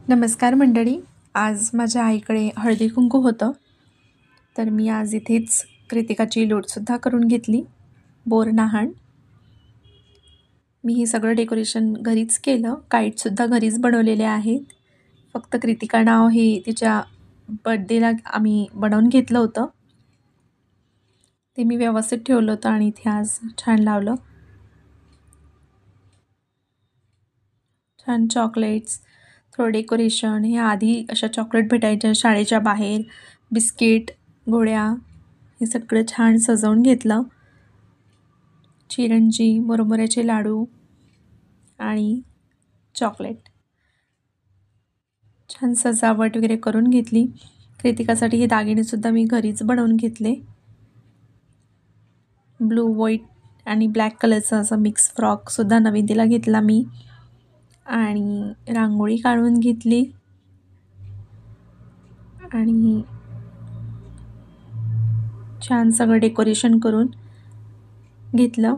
नमस्कार मंडळी. आज माझ्या आईकडे हळदी कुंकू होतं. तर मी आज इथेच कृतिकाची लोटसुद्धा करून घेतली, बोर न्हाण. मी हे सगळं डेकोरेशन घरीच केलं. काईटसुद्धा घरीच बनवलेले आहेत. फक्त कृतिका नाव हे तिच्या बर्थडेला आम्ही बनवून घेतलं होतं. ते मी व्यवस्थित ठेवलं होतं आणि इथे आज छान लावलं. छान चॉकलेट्स, थोडं डेकोरेशन. हे आधी अशा चॉकलेट भेटायच्या शाळेच्या बाहेर, बिस्किट, गोळ्या, हे सगळं छान सजवून घेतलं. चिरंजी, मुरमुऱ्याचे लाडू आणि चॉकलेट. छान सजावट वगैरे करून घेतली. कृतिकासाठी हे दागिनेसुद्धा मी घरीच बनवून घेतले. ब्लू, व्हाईट आणि ब्लॅक कलरचा असा मिक्स फ्रॉकसुद्धा नवीन तिला घेतला मी. आणि रांगोळी काढून घेतली आणि छान सगळं डेकोरेशन करून घेतलं.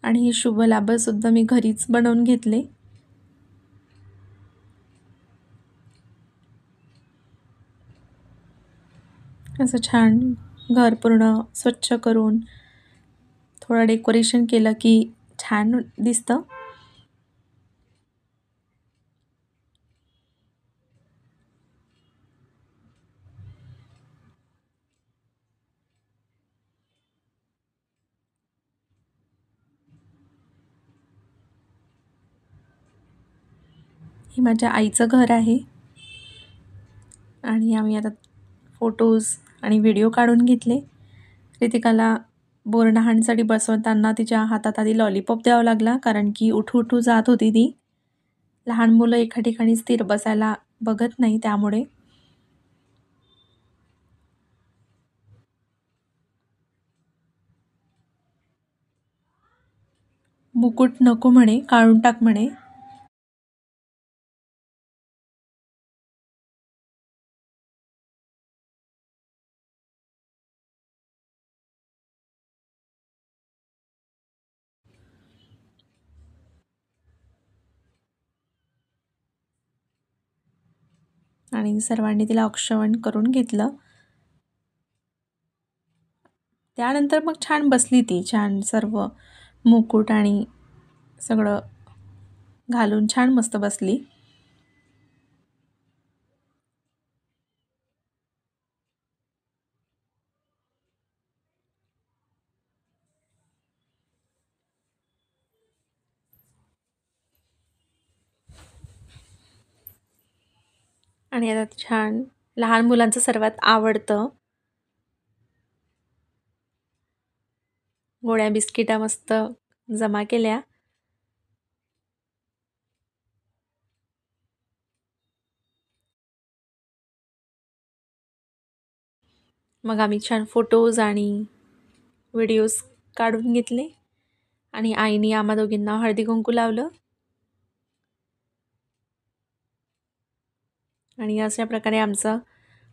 आणि हे शुभ लाभसुद्धा मी घरीच बनवून घेतले. असं छान घर पूर्ण स्वच्छ करून थोडं डेकोरेशन केलं की छान दिसतं. हे माझ्या आईचं घर आहे आणि आम्ही आता फोटोज आणि व्हिडिओ काढून घेतले. कृतिकाला बोरन्हाणसाठी बसवताना तिच्या हातात आधी लॉलीपॉप द्यावा लागला, कारण की उठू जात होती ती. लहान मुलं एका ठिकाणी स्थिर बसायला बघत नाही, त्यामुळे. मुकुट नको म्हणे, काढून टाक म्हणे. आणि सर्वांनी तिला औक्षवण करून घेतलं. त्यानंतर मग छान बसली ती, छान सर्व मुकुट आणि सगळं घालून छान मस्त बसली. आणि आता छान लहान मुलांचं सर्वात आवडतं गोळ्या बिस्किटा मस्त जमा केल्या. मग आम्ही छान फोटोज आणि व्हिडिओज काढून घेतले आणि आईने आम्हा दोघींना हळदी कुंकू लावलं. आणि अशा प्रकारे आमचं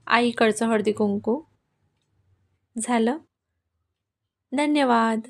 आईकडचं हळदी कुंकू झालं. धन्यवाद.